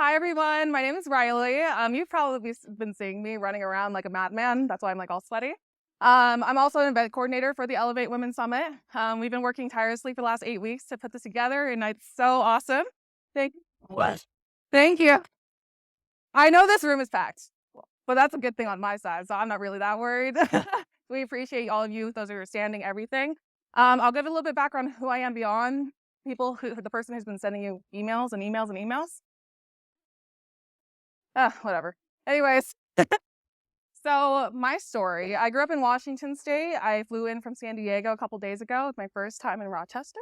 Hi, everyone. My name is Riley. You've probably been seeing me running around like a madman. That's why I'm like all sweaty. I'm also an event coordinator for the Elevate Women Summit. We've been working tirelessly for the last 8 weeks to put this together, and it's so awesome. Thank you. What? Thank you. I know this room is packed, but that's a good thing on my side, so I'm not really that worried. We appreciate all of you, those who are standing, everything. I'll give a little bit of background on who I am beyond the person who's been sending you emails and emails and emails. Whatever. Anyways, so my story, I grew up in Washington State. I flew in from San Diego a couple days ago. It's my first time in Rochester.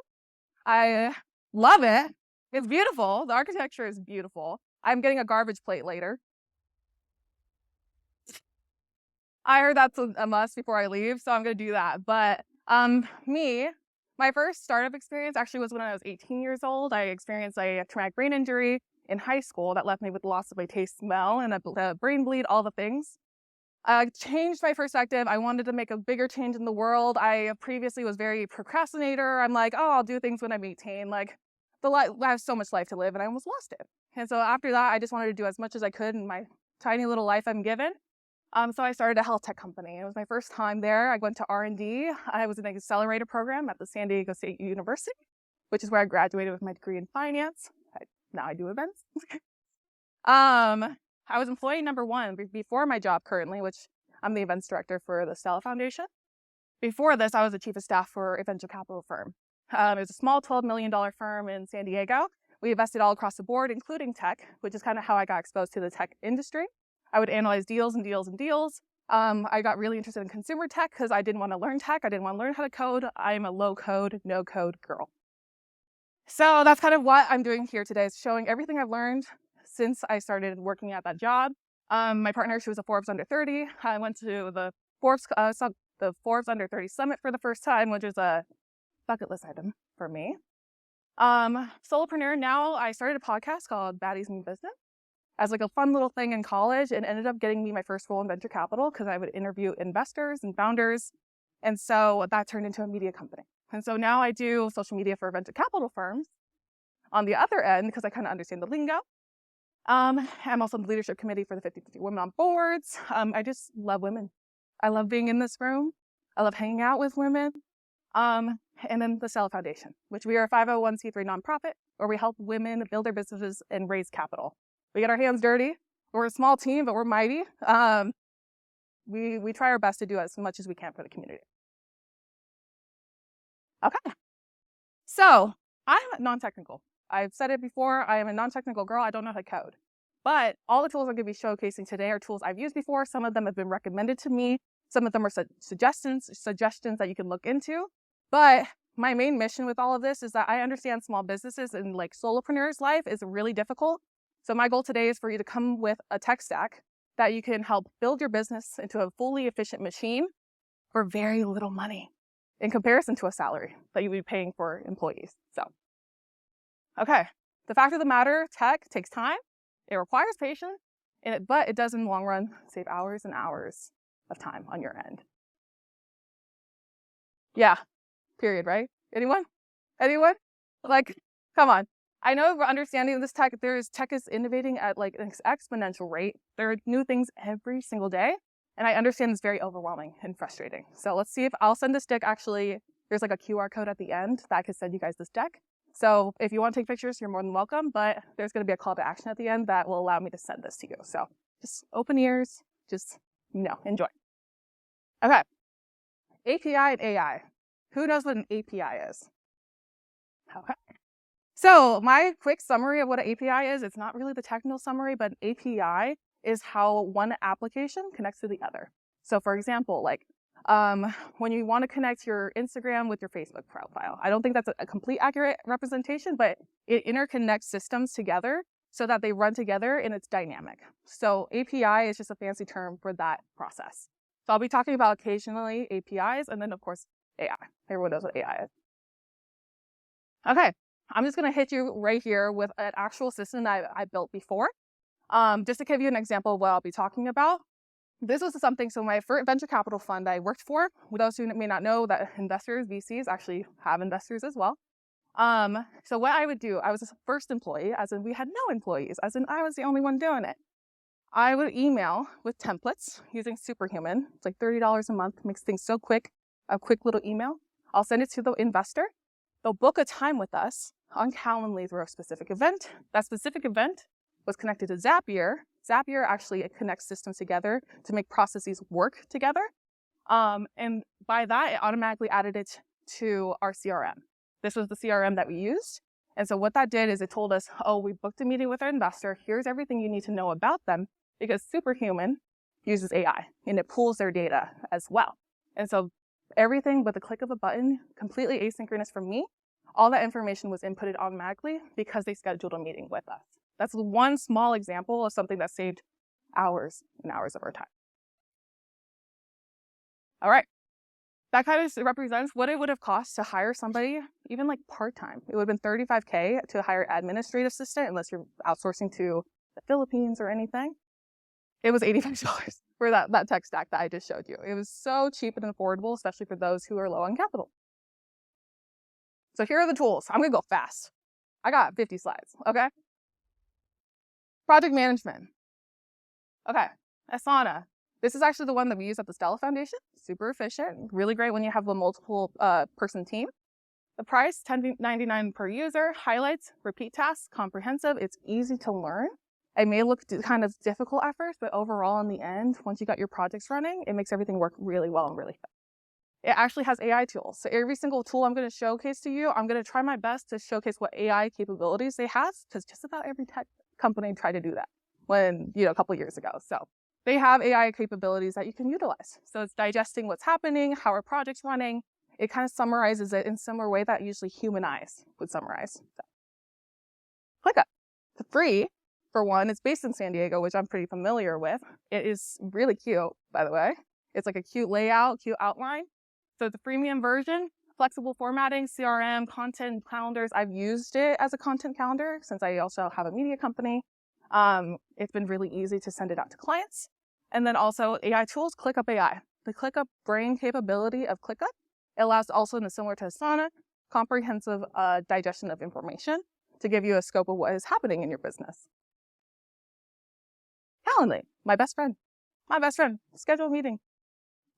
I love it. It's beautiful. The architecture is beautiful. I'm getting a garbage plate later. I heard that's a must before I leave, so I'm going to do that. But my first startup experience actually was when I was 18 years old. I experienced a traumatic brain injury in high school that left me with loss of my taste, smell, and a brain bleed, all the things. Changed my perspective. I wanted to make a bigger change in the world. I previously was very procrastinator. I'm like, oh, I'll do things when I'm 18. Like, I have so much life to live, and I almost lost it. And so after that, I just wanted to do as much as I could in my tiny little life I'm given. So I started a health tech company. It was my first time there. I went to R&D. I was in an accelerator program at the San Diego State University, which is where I graduated with my degree in finance. Now I do events. I was employee number one before my job currently, which I'm the events director for the Stella Foundation. Before this, I was the chief of staff for a venture capital firm. It was a small $12 million firm in San Diego. We invested all across the board, including tech, which is kind of how I got exposed to the tech industry. I would analyze deals and deals and deals. I got really interested in consumer tech because I didn't want to learn tech. I didn't want to learn how to code. I'm a low code, no code girl. So that's kind of what I'm doing here today, is showing everything I've learned since I started working at that job. My partner, she was a Forbes Under 30. I went to the Forbes Under 30 Summit for the first time, which is a bucket list item for me. Solopreneur, now I started a podcast called Baddies in Business as like a fun little thing in college, and ended up getting me my first role in venture capital because I would interview investors and founders. And so that turned into a media company. And so now I do social media for venture capital firms on the other end because I kind of understand the lingo. I'm also on the leadership committee for the 50/50 Women on Boards. I just love women. I love being in this room. I love hanging out with women. And then the Stella Foundation, which we are a 501c3 nonprofit where we help women build their businesses and raise capital. We get our hands dirty. We're a small team, but we're mighty. We try our best to do as much as we can for the community. Okay. So I'm non-technical. I've said it before, I am a non-technical girl. I don't know how to code. But all the tools I'm going to be showcasing today are tools I've used before. Some of them have been recommended to me. Some of them are suggestions that you can look into. But my main mission with all of this is that I understand small businesses and like solopreneurs' life is really difficult. So my goal today is for you to come with a tech stack that you can help build your business into a fully efficient machine for very little money in comparison to a salary that you would be paying for employees. So, okay. The fact of the matter, tech takes time. It requires patience, but it does in the long run save hours and hours of time on your end. Yeah, period, right? Anyone? Like, come on. I know we're understanding this tech is innovating at like an exponential rate. There are new things every single day. And I understand it's very overwhelming and frustrating. So let's see if I'll send this deck. Actually, there's like a QR code at the end that I could send you guys this deck. So if you want to take pictures, you're more than welcome, but there's going to be a call to action at the end that will allow me to send this to you. So just open ears, just, enjoy. Okay. API and AI. Who knows what an API is? Okay. So my quick summary of what an API is, it's not really the technical summary, but an API is how one application connects to the other. So for example, like when you want to connect your Instagram with your Facebook profile, I don't think that's a complete accurate representation, but it interconnects systems together so that they run together and it's dynamic. So API is just a fancy term for that process. So I'll be talking about occasionally APIs and then of course AI. Everyone knows what AI is. Okay. I'm just going to hit you right here with an actual system that I built before. Just to give you an example of what I'll be talking about. This was something, so my first venture capital fund I worked for, with those who may not know that investors, VCs, actually have investors as well. So what I would do, I was the first employee, as in we had no employees, as in I was the only one doing it. I would email with templates using Superhuman. It's like $30 a month, makes things so quick, a quick little email. I'll send it to the investor. They'll book a time with us on Calendly through a specific event. That specific event was connected to Zapier. Zapier actually connects systems together to make processes work together. And by that, it automatically added it to our CRM. This was the CRM that we used. And so what that did is it told us, oh, we booked a meeting with our investor. Here's everything you need to know about them, because Superhuman uses AI and it pulls their data as well. And so everything with the click of a button, completely asynchronous from me, all that information was inputted automatically because they scheduled a meeting with us. That's one small example of something that saved hours and hours of our time. All right. That kind of represents what it would have cost to hire somebody, even like part-time. It would have been $35K to hire an administrative assistant, unless you're outsourcing to the Philippines or anything. It was $85 for that tech stack that I just showed you. It was so cheap and affordable, especially for those who are low on capital. So here are the tools. I'm gonna go fast. I got 50 slides, okay? Project management. Okay, Asana. This is actually the one that we use at the Stella Foundation. Super efficient, really great when you have a multiple person team. The price, $10.99 per user. Highlights, repeat tasks, comprehensive. It's easy to learn. It may look kind of difficult at first, but overall in the end, once you got your projects running, it makes everything work really well and really fast. It actually has AI tools. So every single tool I'm going to showcase to you, I'm going to try my best to showcase what AI capabilities they have, because just about every tech company tried to do that when, a couple years ago. So they have AI capabilities that you can utilize. So it's digesting what's happening, how our project's running. It kind of summarizes it in a similar way that usually human eyes would summarize. So, ClickUp. It's free, for one. It's based in San Diego, which I'm pretty familiar with. It is really cute, by the way. It's like a cute layout, cute outline. So the freemium version, flexible formatting, CRM, content calendars. I've used it as a content calendar since I also have a media company. It's been really easy to send it out to clients. And then also AI tools, ClickUp AI. The ClickUp brain capability of ClickUp, it allows also, similar to Asana, comprehensive digestion of information to give you a scope of what is happening in your business. Calendly, my best friend. Schedule a meeting.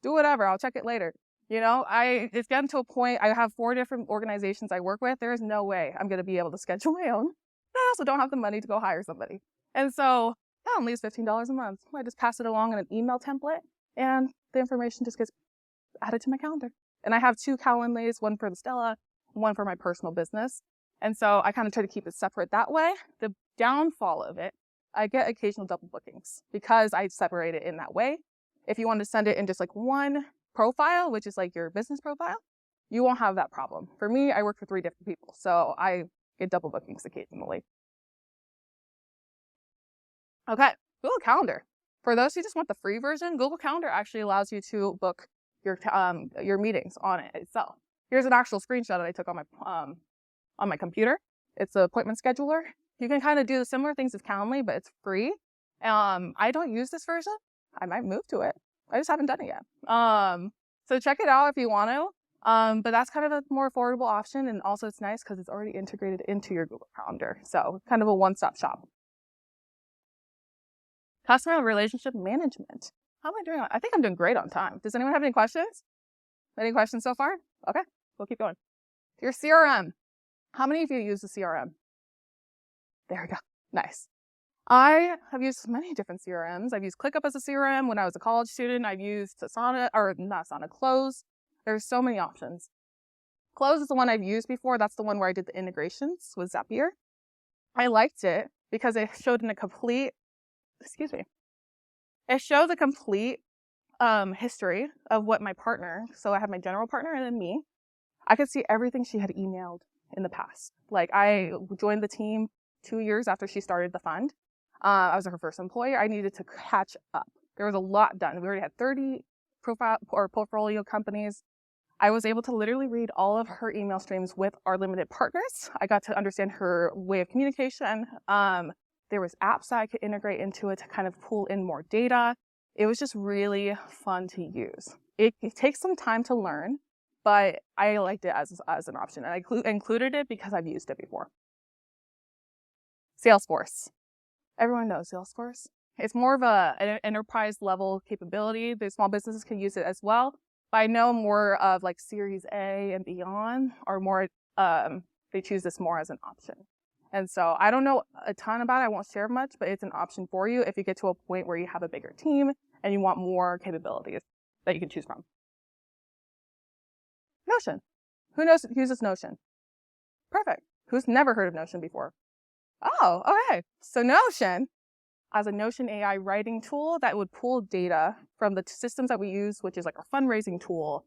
Do whatever, I'll check it later. It's gotten to a point, I have 4 different organizations I work with. There is no way I'm going to be able to schedule my own. I also don't have the money to go hire somebody. And so Calendly is $15 a month. I just pass it along in an email template, and the information just gets added to my calendar. And I have 2 Calendlys, one for the Stella, one for my personal business. And so I kind of try to keep it separate that way. The downfall of it, I get occasional double bookings because I separate it in that way. If you want to send it in just like one profile, which is like your business profile, you won't have that problem. For me, I work for 3 different people, so I get double bookings occasionally. Okay, Google Calendar. For those who just want the free version, Google Calendar actually allows you to book your meetings on it itself. Here's an actual screenshot that I took on my computer. It's an appointment scheduler. You can kind of do the similar things as Calendly, but it's free. I don't use this version. I might move to it. I just haven't done it yet. So check it out if you want to. But that's kind of a more affordable option. And also it's nice because it's already integrated into your Google Calendar. So kind of a one-stop shop. Customer relationship management. How am I doing? I think I'm doing great on time. Does anyone have any questions? Any questions so far? Okay, we'll keep going. Your CRM. How many of you use the CRM? There we go. Nice. I have used many different CRMs. I've used ClickUp as a CRM when I was a college student. I've used Asana, or not Asana, Close. There's so many options. Close is the one I've used before. That's the one where I did the integrations with Zapier. I liked it because it showed a complete history of what my partner, so I had my general partner and then me, I could see everything she had emailed in the past. Like I joined the team 2 years after she started the fund. I was her first employer. I needed to catch up. There was a lot done. We already had 30 portfolio companies. I was able to literally read all of her email streams with our limited partners. I got to understand her way of communication. There was apps that I could integrate into it to kind of pull in more data. It was just really fun to use. It takes some time to learn. but I liked it as an option, and I included it because I've used it before. Salesforce. Everyone knows Salesforce. It's more of an enterprise level capability. The small businesses can use it as well, but I know more of like Series A and beyond are more, they choose this more as an option. And so I don't know a ton about it. I won't share much, but it's an option for you if you get to a point where you have a bigger team and you want more capabilities that you can choose from. Notion. Who uses Notion? Perfect. Who's never heard of Notion before? Oh, okay. So Notion as a Notion AI writing tool that would pull data from the systems that we use, which is like our fundraising tool.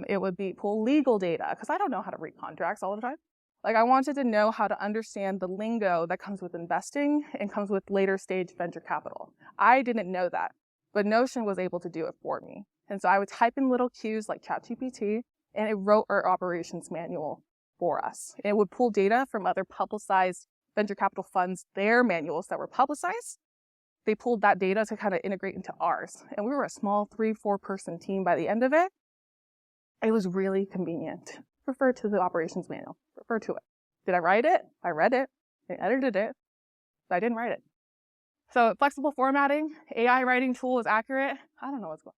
It would be pull legal data, because I don't know how to read contracts all the time. Like I wanted to know how to understand the lingo that comes with investing and comes with later stage venture capital. I didn't know that, but Notion was able to do it for me. And so I would type in little cues like ChatGPT, and it wrote our operations manual for us. It would pull data from other publicized venture capital funds, their manuals that were publicized. They pulled that data to kind of integrate into ours. And we were a small 3-4 person team by the end of it. It was really convenient. Refer to the operations manual. Refer to it. Did I write it? I read it. I edited it. But I didn't write it. So flexible formatting, AI writing tool is accurate. I don't know what's going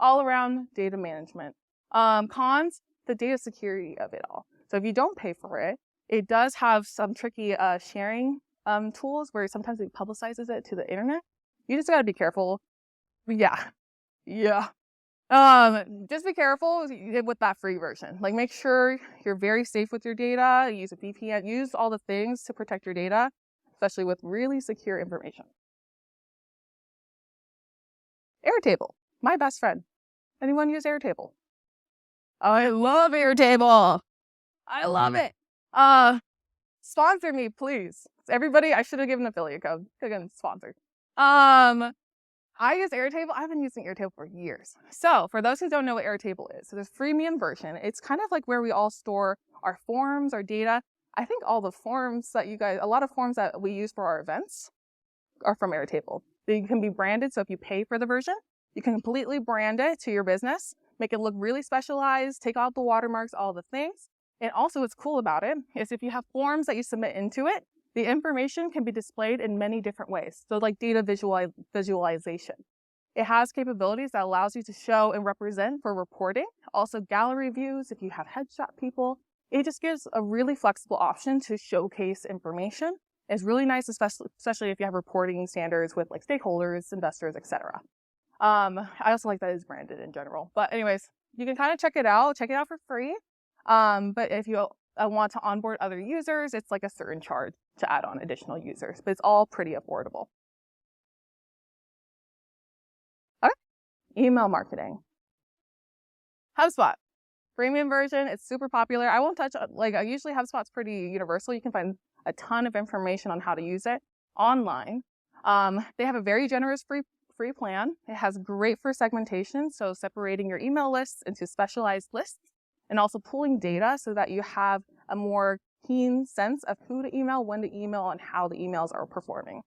on. All around data management. Cons, the data security of it all. So if you don't pay for it, it does have some tricky sharing tools where sometimes it publicizes it to the internet. You just gotta be careful. Yeah. Just be careful with that free version. Like make sure you're very safe with your data, use a VPN, use all the things to protect your data, especially with really secure information. Airtable, my best friend. Anyone use Airtable? I love Airtable. I love it. Sponsor me, please. Everybody, I should have given an affiliate code. Again, sponsored. I use Airtable. I've been using Airtable for years. So for those who don't know what Airtable is, so there's a freemium version. It's kind of like where we all store our forms, our data. I think all the forms that a lot of forms that we use for our events are from Airtable. They can be branded. So if you pay for the version, you can completely brand it to your business, make it look really specialized, take out the watermarks, all the things. And also what's cool about it is if you have forms that you submit into it, the information can be displayed in many different ways. So like data visualization. It has capabilities that allows you to show and represent for reporting. Also gallery views if you have headshot people. It just gives a really flexible option to showcase information. It's really nice, especially if you have reporting standards with like stakeholders, investors, etc. I also like that it's branded in general. But anyways, you can kind of check it out for free. But if you want to onboard other users, it's like a certain charge to add on additional users, but it's all pretty affordable. Okay. Email marketing. HubSpot. Premium version, it's super popular. I won't touch, usually HubSpot's pretty universal. You can find a ton of information on how to use it online. They have a very generous free plan. It has great for segmentation, so separating your email lists into specialized lists, and also pulling data so that you have a more keen sense of who to email, when to email, and how the emails are performing.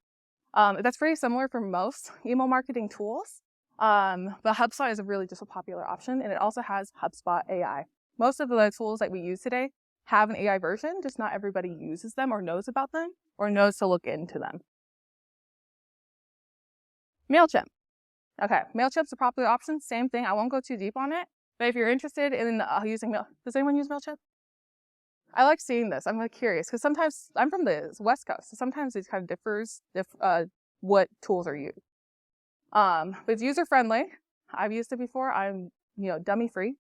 That's pretty similar for most email marketing tools, but HubSpot is really just a popular option, and it also has HubSpot AI. Most of the tools that we use today have an AI version, just not everybody uses them or knows about them or knows to look into them. MailChimp. Okay, MailChimp's a popular option, same thing. I won't go too deep on it. But if you're interested in using does anyone use MailChimp? I like seeing this. I'm curious because sometimes I'm from the West Coast, so sometimes it kind of differs what tools are used. But it's user friendly. I've used it before. I'm dummy free.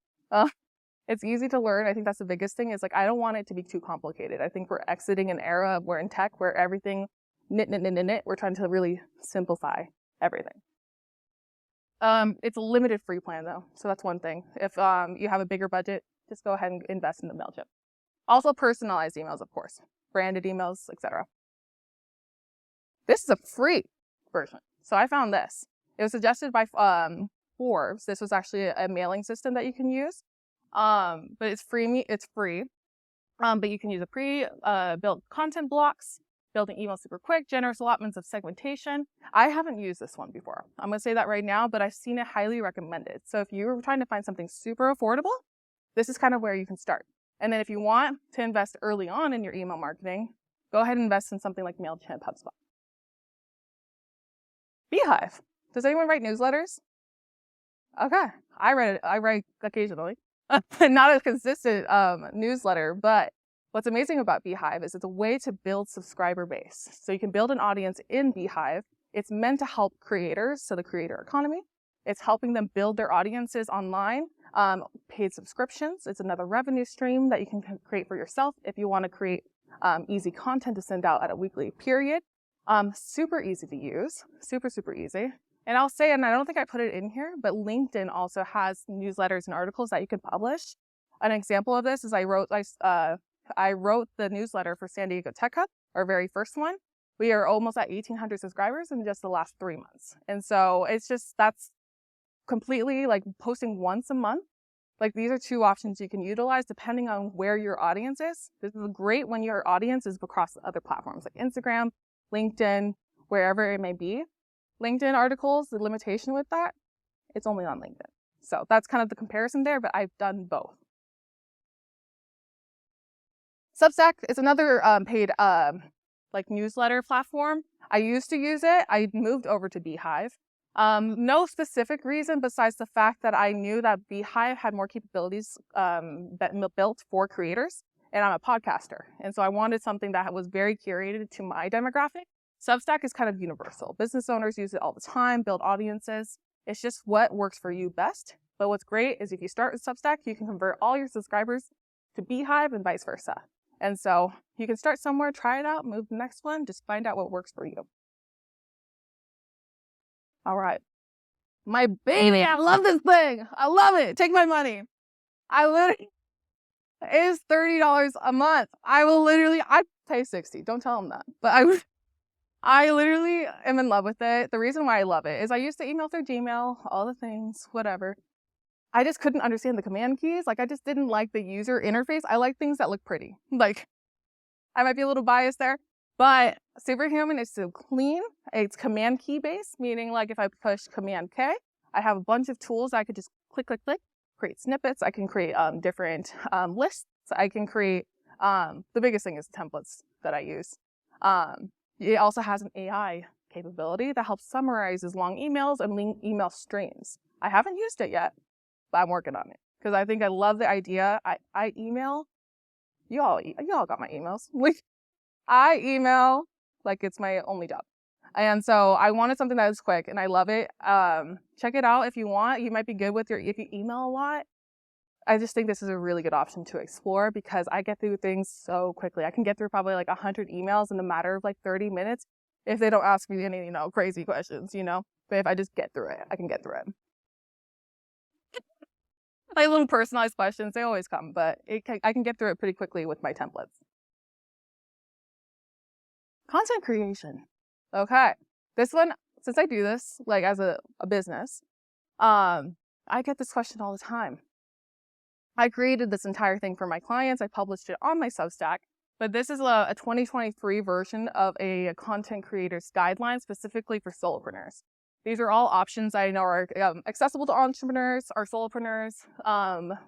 It's easy to learn. I think that's the biggest thing. Is like I don't want it to be too complicated. I think we're exiting an era where in tech where everything knit. We're trying to really simplify everything. It's a limited free plan though, so that's one thing. If you have a bigger budget, just go ahead and invest in the MailChimp. Also personalized emails, of course, branded emails, etc. This is a free version. So I found this. It was suggested by Forbes. This was actually a mailing system that you can use. But it's free. But you can use a pre-built content blocks, building emails super quick, generous allotments of segmentation. I haven't used this one before. I'm going to say that right now, but I've seen it highly recommended. So if you're trying to find something super affordable, this is kind of where you can start. And then if you want to invest early on in your email marketing, go ahead and invest in something like MailChimp, HubSpot. Beehive. Does anyone write newsletters? Okay, I write occasionally. Not a consistent newsletter, but what's amazing about Beehive is it's a way to build subscriber base. So you can build an audience in Beehive. It's meant to help creators, so the creator economy. It's helping them build their audiences online. Paid subscriptions, it's another revenue stream that you can create for yourself if you want to create easy content to send out at a weekly period. Super easy to use, super easy. And I'll say, and I don't think I put it in here, but LinkedIn also has newsletters and articles that you can publish. An example of this is I wrote the newsletter for San Diego Tech Hub, our very first one. We are almost at 1,800 subscribers in just the last 3 months. And so that's completely like posting once a month. Like these are two options you can utilize depending on where your audience is. This is great when your audience is across other platforms like Instagram, LinkedIn, wherever it may be. LinkedIn articles, the limitation with that, it's only on LinkedIn. So that's kind of the comparison there, but I've done both. Substack is another paid like newsletter platform. I used to use it. I moved over to Beehive. No specific reason besides the fact that I knew that Beehive had more capabilities built for creators, and I'm a podcaster. And so I wanted something that was very curated to my demographic. Substack is kind of universal. Business owners use it all the time, build audiences. It's just what works for you best. But what's great is if you start with Substack, you can convert all your subscribers to Beehive and vice versa. And so you can start somewhere, try it out, move to the next one, just find out what works for you. All right. My baby, I love this thing. I love it. Take my money. It is $30 a month. I pay $60. Don't tell them that. But I literally am in love with it. The reason why I love it is I used to email through Gmail, all the things, whatever. I just couldn't understand the command keys. Like I just didn't like the user interface. I like things that look pretty. Like I might be a little biased there, but Superhuman is so clean. It's command key based, meaning like if I push Command K, I have a bunch of tools I could just click, create snippets. I can create different lists. I can create, the biggest thing is templates that I use. It also has an AI capability that helps summarize long emails and email streams. I haven't used it yet, but I'm working on it because I think I love the idea. I email, you all got my emails. I email like it's my only job. And so I wanted something that was quick and I love it. Check it out if you want. You might be good with if you email a lot. I just think this is a really good option to explore because I get through things so quickly. I can get through probably like 100 emails in a matter of like 30 minutes if they don't ask me any, crazy questions, But if I just get through it, I can get through it. Like little personalized questions, they always come, but I can get through it pretty quickly with my templates. Content creation. Okay. This one, since I do this like as a business, I get this question all the time. I created this entire thing for my clients. I published it on my Substack, but this is a 2023 version of a content creator's guideline specifically for solopreneurs. These are all options I know are accessible to entrepreneurs or solopreneurs.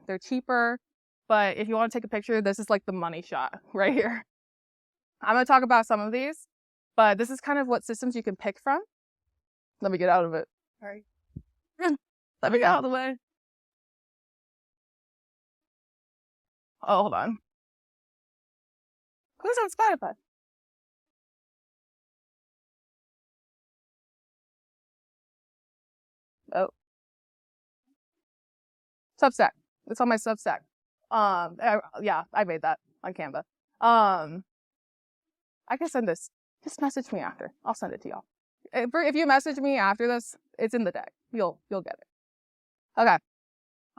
They're cheaper, but if you want to take a picture, this is like the money shot right here. I'm going to talk about some of these, but this is kind of what systems you can pick from. Let me get out of it. All right. Let me get out of the way. Oh, hold on. Who's on Spotify? Oh. Substack. It's on my Substack. Yeah, I made that on Canva. I can send this. Just message me after. I'll send it to y'all. If you message me after this, it's in the deck. You'll get it. Okay.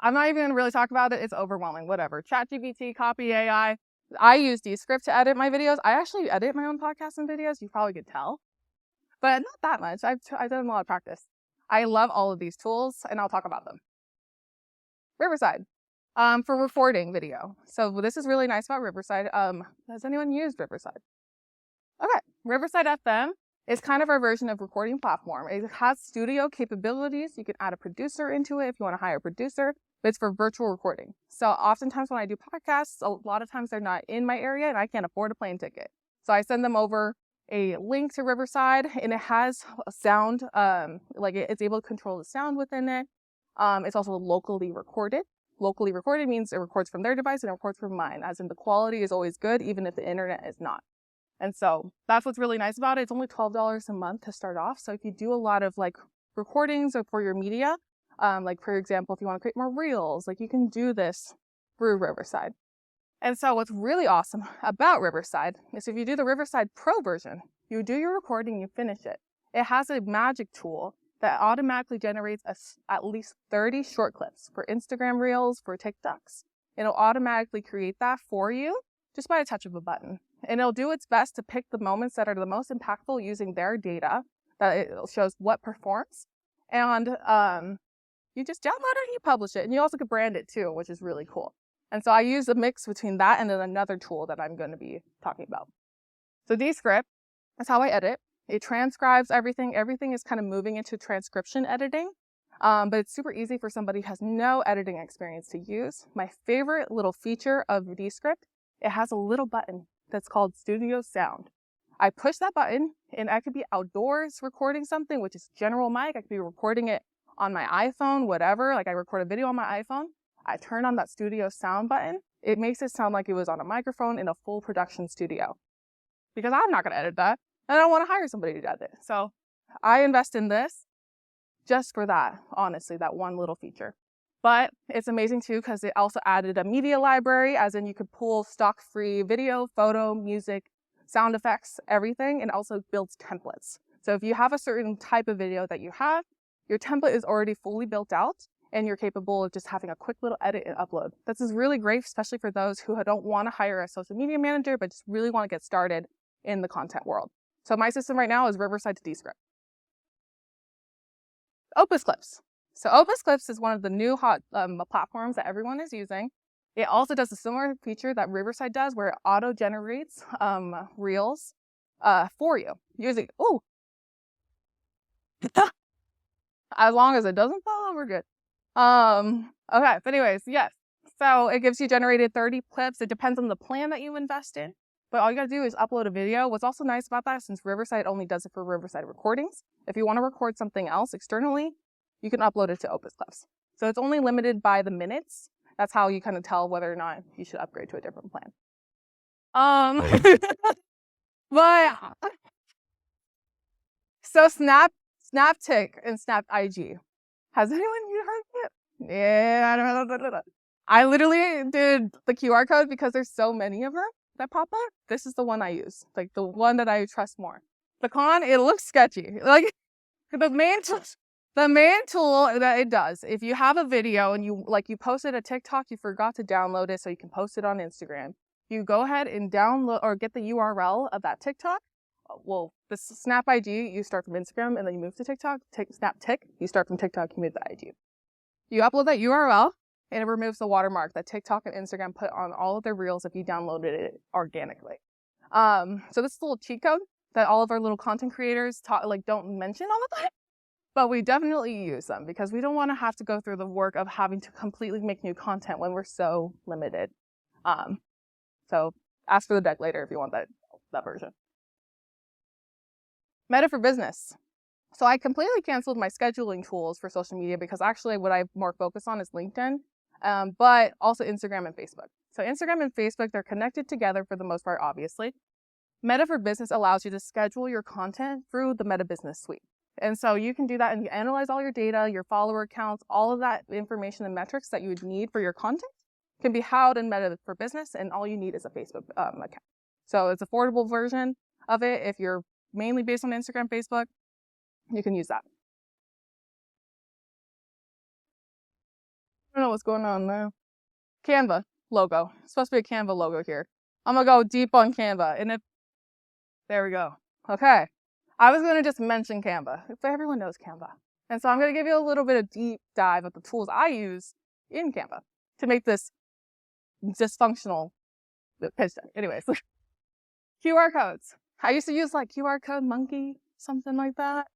I'm not even gonna really talk about it. It's overwhelming. Whatever. ChatGPT, Copy AI. I use Descript to edit my videos. I actually edit my own podcasts and videos. You probably could tell, but not that much. I've done a lot of practice. I love all of these tools, and I'll talk about them. Riverside, for recording video. So this is really nice about Riverside. Has anyone used Riverside? Okay, Riverside FM is kind of our version of recording platform. It has studio capabilities. You can add a producer into it if you want to hire a producer. but it's for virtual recording. So oftentimes when I do podcasts, a lot of times they're not in my area and I can't afford a plane ticket. So I send them over a link to Riverside, and it has a sound, like it's able to control the sound within it. It's also locally recorded. Locally recorded means it records from their device and it records from mine, as in the quality is always good, even if the internet is not. And so that's what's really nice about it. It's only $12 a month to start off. So if you do a lot of like recordings or for your media, like for example, if you want to create more reels, like you can do this through Riverside. And so what's really awesome about Riverside is if you do the Riverside Pro version, you do your recording, you finish it. It has a magic tool that automatically generates at least 30 short clips for Instagram Reels, for TikToks. It'll automatically create that for you just by a touch of a button. And it'll do its best to pick the moments that are the most impactful using their data, that it shows what performs. And you just download it and you publish it. And you also can brand it too, which is really cool. And so I use a mix between that and then another tool that I'm going to be talking about. So Descript is how I edit. It transcribes everything. Everything is kind of moving into transcription editing. But it's super easy for somebody who has no editing experience to use. My favorite little feature of Descript, it has a little button that's called Studio Sound. I push that button and I could be outdoors recording something, which is general mic. I could be recording it on my iPhone, whatever. Like I record a video on my iPhone. I turn on that Studio Sound button. It makes it sound like it was on a microphone in a full production studio. Because I'm not going to edit that. And I don't want to hire somebody to edit it. So I invest in this just for that, honestly, that one little feature. But it's amazing too because it also added a media library, as in you could pull stock free video, photo, music, sound effects, everything, and also builds templates. So if you have a certain type of video that you have, your template is already fully built out and you're capable of just having a quick little edit and upload. This is really great, especially for those who don't want to hire a social media manager, but just really want to get started in the content world. So my system right now is Riverside to Descript. Opus Clips. So Opus Clips is one of the new hot platforms that everyone is using. It also does a similar feature that Riverside does where it auto-generates reels for you. Using, as long as it doesn't fall, we're good. Okay, but anyways, yes. So it gives you generated 30 clips. It depends on the plan that you invest in. But all you gotta do is upload a video. What's also nice about that, since Riverside only does it for Riverside recordings, if you want to record something else externally, you can upload it to Opus Clips. So it's only limited by the minutes. That's how you kind of tell whether or not you should upgrade to a different plan. But so SnapTik and Snap IG. Has anyone heard it? Yeah. I literally did the QR code because there's so many of them that pop up. This is the one I use, like the one that I trust more. The con, it looks sketchy. Like the main tool that it does, if you have a video and you posted a TikTok, you forgot to download it so you can post it on Instagram. You go ahead and download or get the URL of that TikTok. Well, the Snap IG, you start from Instagram and then you move to TikTok. SnapTik, you start from TikTok, you move to IG. You upload that URL and it removes the watermark that TikTok and Instagram put on all of their reels if you downloaded it organically. So this is a little cheat code that all of our little content creators don't mention all the time, but we definitely use them because we don't want to have to go through the work of having to completely make new content when we're so limited. So ask for the deck later if you want that version. Meta for Business. So I completely canceled my scheduling tools for social media because actually what I more focus on is LinkedIn, but also Instagram and Facebook. So Instagram and Facebook, they're connected together for the most part, obviously. Meta for Business allows you to schedule your content through the Meta Business Suite. And so you can do that and you analyze all your data, your follower counts, all of that information and metrics that you would need for your content can be housed in Meta for Business, and all you need is a Facebook account. So it's an affordable version of it. If you're mainly based on Instagram, Facebook, you can use that. I don't know what's going on now. Canva logo. It's supposed to be a Canva logo here. I'm gonna go deep on Canva, and there we go. Okay. I was gonna just mention Canva, but everyone knows Canva. And so I'm gonna give you a little bit of deep dive of the tools I use in Canva to make this dysfunctional pitch deck. Anyways, QR codes. I used to use QR code monkey, something like that.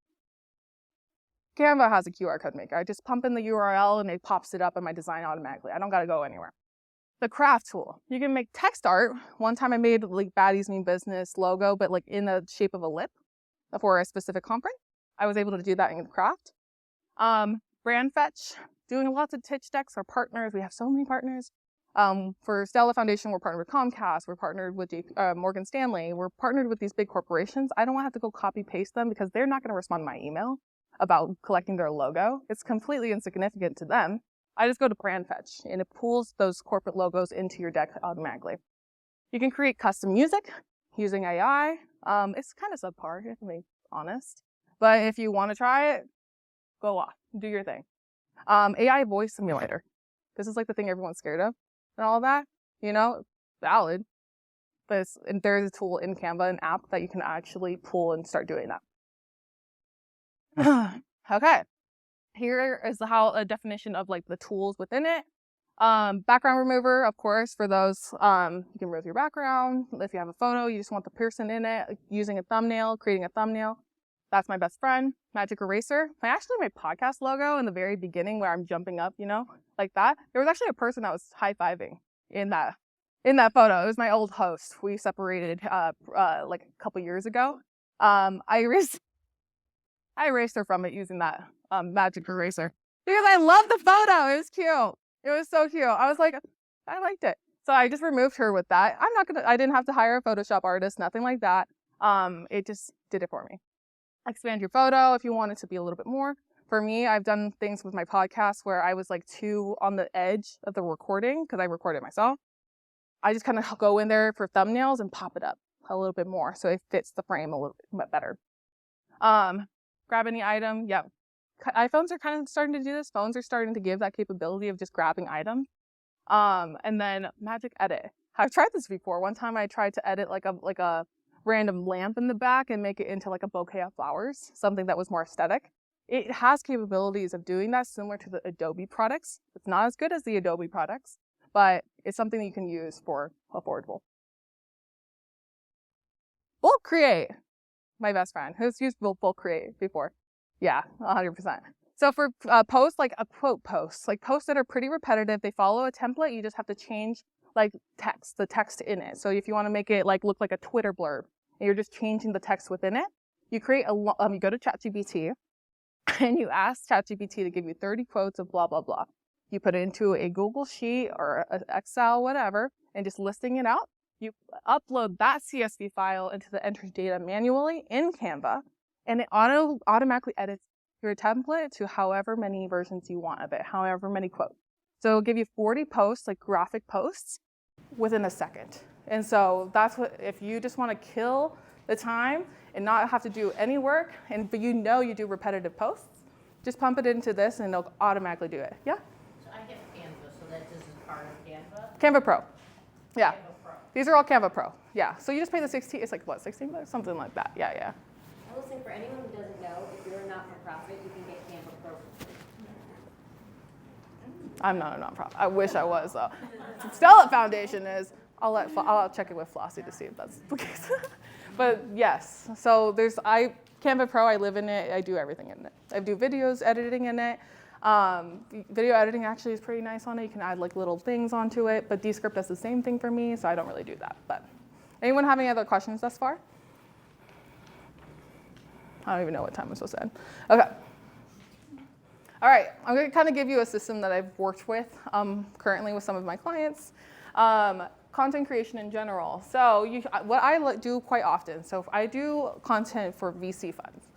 Canva has a QR code maker. I just pump in the URL and it pops it up in my design automatically. I don't got to go anywhere. The craft tool. You can make text art. One time I made like Baddies Mean Business logo, but like in the shape of a lip for a specific conference. I was able to do that in craft. Brand fetch, doing lots of pitch decks for partners. We have so many partners. For Stella Foundation, we're partnered with Comcast. We're partnered with Morgan Stanley. We're partnered with these big corporations. I don't have to go copy paste them because they're not going to respond to my email about collecting their logo. It's completely insignificant to them. I just go to brand fetch and it pulls those corporate logos into your deck automatically. You can create custom music using AI. It's kind of subpar, if I'm being honest. But if you want to try it, go off, do your thing. AI voice simulator. This is like the thing everyone's scared of and all that, valid. But there's a tool in Canva, an app that you can actually pull and start doing that. Okay. Here is a definition of like the tools within it. Background remover, of course, for those, you can remove your background. If you have a photo, you just want the person in it, using a thumbnail, creating a thumbnail. That's my best friend. Magic eraser. My podcast logo in the very beginning where I'm jumping up, like that. There was actually a person that was high-fiving in that photo. It was my old host. We separated like a couple years ago. I erased her from it using that magic eraser because I love the photo. It was cute. It was so cute. I was like, I liked it. So I just removed her with that. I didn't have to hire a Photoshop artist, nothing like that. It just did it for me. Expand your photo if you want it to be a little bit more. For me, I've done things with my podcast where I was like too on the edge of the recording because I recorded myself. I just kind of go in there for thumbnails and pop it up a little bit more so it fits the frame a little bit better. Grab any item. Yeah. iPhones are kind of starting to do this. Phones are starting to give that capability of just grabbing items. And then magic edit. I've tried this before. One time I tried to edit like a random lamp in the back and make it into like a bouquet of flowers, something that was more aesthetic. It has capabilities of doing that similar to the Adobe products. It's not as good as the Adobe products, but it's something that you can use for affordable. Bulk Create, my best friend, who's used Bulk Create before. Yeah, 100%. So for posts, like a quote posts, like posts that are pretty repetitive, they follow a template, you just have to change like the text in it. So if you want to make it like look like a Twitter blurb, and you're just changing the text within it, you create you go to ChatGPT and you ask ChatGPT to give you 30 quotes of blah, blah, blah. You put it into a Google Sheet or an Excel, whatever, and just listing it out. You upload that CSV file into the entered data manually in Canva, and it automatically edits your template to however many versions you want of it, however many quotes. So it'll give you 40 posts, like graphic posts, within a second. And so that's what, if you just want to kill the time and not have to do any work, but you do repetitive posts, just pump it into this and it'll automatically do it. Yeah? So I get Canva, so that this is part of Canva? Canva Pro. Yeah. Canva Pro. These are all Canva Pro. Yeah. So you just pay the 16, it's like what, 16 bucks? Something like that. Yeah, yeah. I will say for anyone who doesn't know, if you're a not-for-profit, you can get Canva Pro. I'm not a nonprofit. I wish I was though. Stella Foundation is. I'll check it with Flossie to see if that's the case. But yes, so Canva Pro. I live in it. I do everything in it. I do videos editing in it. Video editing actually is pretty nice on it. You can add like little things onto it. But Descript does the same thing for me, so I don't really do that. But anyone have any other questions thus far? I don't even know what time I'm supposed to end. Okay. All right, I'm going to kind of give you a system that I've worked with currently with some of my clients. Content creation in general. So what I do quite often, so if I do content for VC funds.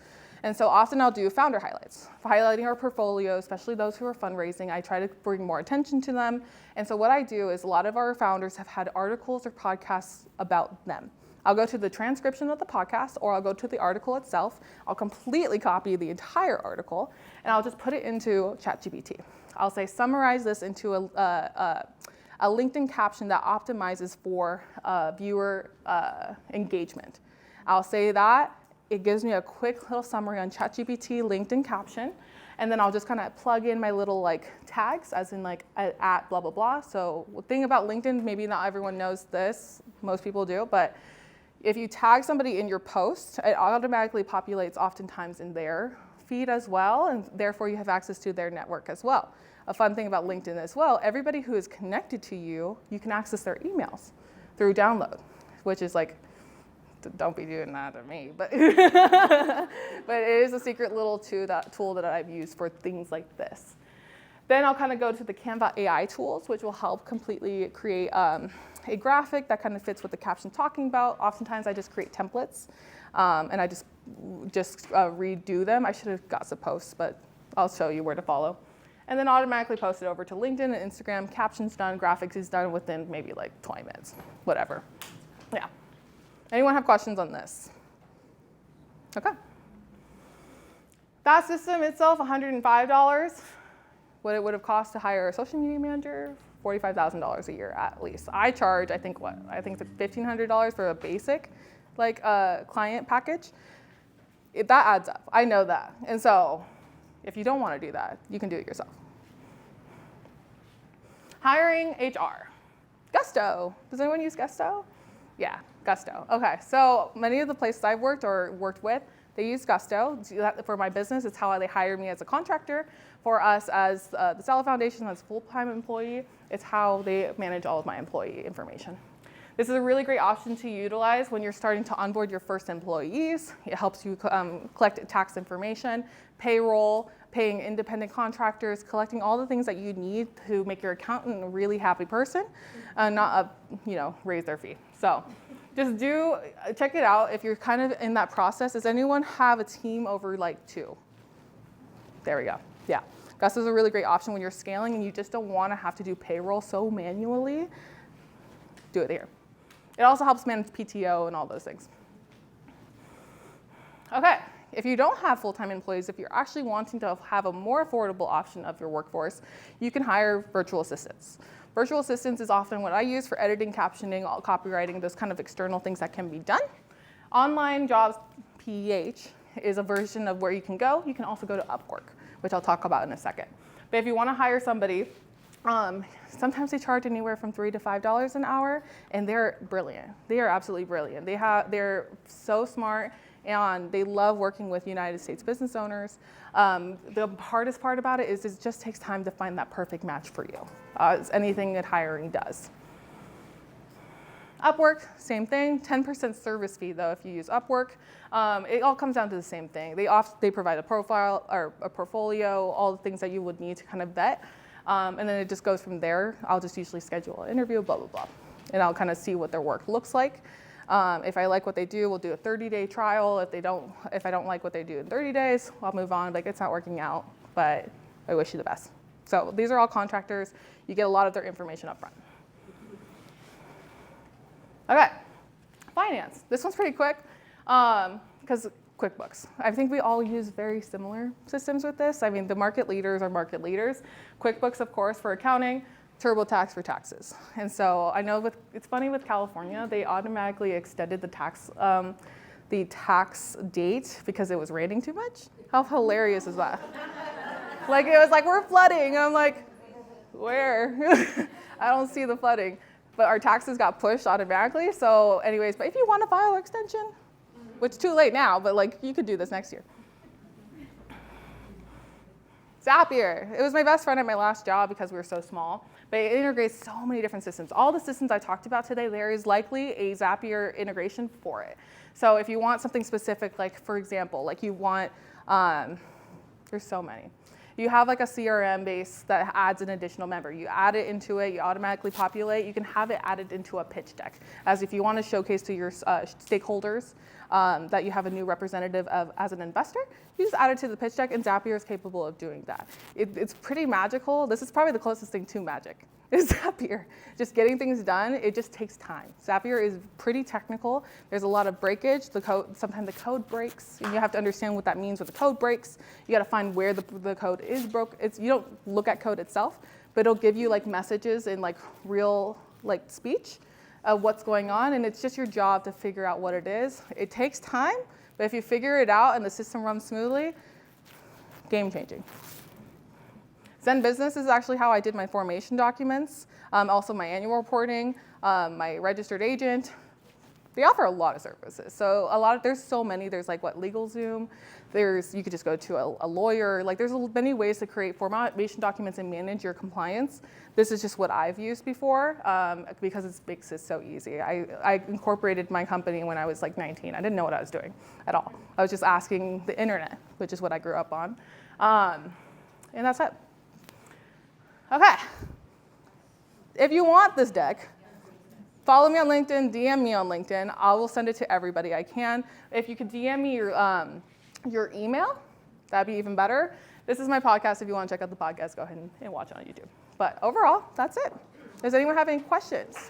And so often I'll do founder highlights, highlighting our portfolio, especially those who are fundraising. I try to bring more attention to them. And so what I do is a lot of our founders have had articles or podcasts about them. I'll go to the transcription of the podcast, or I'll go to the article itself. I'll completely copy the entire article, and I'll just put it into ChatGPT. I'll say, summarize this into a LinkedIn caption that optimizes for viewer engagement. I'll say that. It gives me a quick little summary on ChatGPT LinkedIn caption, and then I'll just kind of plug in my little like tags, as in like at blah, blah, blah. So the thing about LinkedIn, maybe not everyone knows this, most people do, but If you tag somebody in your post, it automatically populates oftentimes in their feed as well, and therefore you have access to their network as well. A fun thing about LinkedIn as well, everybody who is connected to you, you can access their emails through download, which is like, don't be doing that to me, but but it is a secret little tool that I've used for things like this. Then I'll kind of go to the Canva AI tools, which will help completely create a graphic that kind of fits what the caption talking about. Oftentimes I just create templates and I just redo them. I should have got some posts, but I'll show you where to follow. And then automatically post it over to LinkedIn and Instagram. Captions done, graphics is done within maybe like 20 minutes, whatever. Yeah. Anyone have questions on this? Okay. That system itself, $105. What it would have cost to hire a social media manager, $45,000 a year at least. I charge, I think it's like $1,500 for a basic client package. That adds up. I know that. And so if you don't want to do that, you can do it yourself. Hiring HR. Gusto. Does anyone use Gusto? Yeah, Gusto. Okay, so many of the places I've worked with, they use Gusto. For my business, it's how they hire me as a contractor. For us as the Stella Foundation, as a full-time employee, it's how they manage all of my employee information. This is a really great option to utilize when you're starting to onboard your first employees. It helps you collect tax information, payroll, paying independent contractors, collecting all the things that you need to make your accountant a really happy person, not raise their fee. So just check it out if you're kind of in that process. Does anyone have a team over like 2? There we go. Yeah. Gusto is a really great option when you're scaling and you just don't want to have to do payroll so manually. Do it here. It also helps manage PTO and all those things. Okay. If you don't have full-time employees, if you're actually wanting to have a more affordable option of your workforce, you can hire virtual assistants. Virtual assistants is often what I use for editing, captioning, copywriting, those kind of external things that can be done. Online Jobs PH is a version of where you can go. You can also go to Upwork, which I'll talk about in a second. But if you want to hire somebody, sometimes they charge anywhere from $3 to $5 an hour, and they're brilliant. They are absolutely brilliant. They're so smart, and they love working with United States business owners. The hardest part about it is it just takes time to find that perfect match for you, as anything that hiring does. Upwork, same thing, 10% service fee though if you use Upwork. It all comes down to the same thing. They provide a profile or a portfolio, all the things that you would need to kind of vet. And then it just goes from there. I'll just usually schedule an interview, blah, blah, blah. And I'll kind of see what their work looks like. If I like what they do, we'll do a 30-day trial. If I don't like what they do in 30 days, I'll move on. Like, it's not working out, but I wish you the best. So these are all contractors. You get a lot of their information up front. Okay, finance. This one's pretty quick because QuickBooks. I think we all use very similar systems with this. I mean, the market leaders are market leaders. QuickBooks, of course, for accounting. TurboTax for taxes. And so I know it's funny with California, they automatically extended the tax date because it was raining too much. How hilarious is that? Like, it was like, we're flooding. I'm like, where? I don't see the flooding. But our taxes got pushed automatically. So anyways, but if you want to file an extension, which is too late now, but like you could do this next year. Zapier. It was my best friend at my last job because we were so small. But it integrates so many different systems. All the systems I talked about today, there is likely a Zapier integration for it. So if you want something specific, like for example, like you want, there's so many. You have like a CRM base that adds an additional member. You add it into it, you automatically populate. You can have it added into a pitch deck. As if you want to showcase to your stakeholders that you have a new representative as an investor, you just add it to the pitch deck, and Zapier is capable of doing that. It's pretty magical. This is probably the closest thing to magic, is Zapier. Just getting things done, it just takes time. Zapier is pretty technical. There's a lot of breakage. Sometimes the code breaks, and you have to understand what that means when the code breaks. You got to find where the code is broke. You don't look at code itself, but it'll give you like messages in like real like speech of what's going on, and it's just your job to figure out what it is. It takes time, but if you figure it out and the system runs smoothly, game changing. Zen Business is actually how I did my formation documents, also my annual reporting, my registered agent, They offer a lot of services. So there's so many. There's like LegalZoom. You could just go to a lawyer. Like there's many ways to create formation documents and manage your compliance. This is just what I've used before because it makes it so easy. I incorporated my company when I was like 19. I didn't know what I was doing at all. I was just asking the internet, which is what I grew up on. And that's it. Okay. If you want this deck, follow me on LinkedIn, DM me on LinkedIn. I will send it to everybody I can. If you could DM me your email, that'd be even better. This is my podcast. If you want to check out the podcast, go ahead and watch it on YouTube. But overall, that's it. Does anyone have any questions?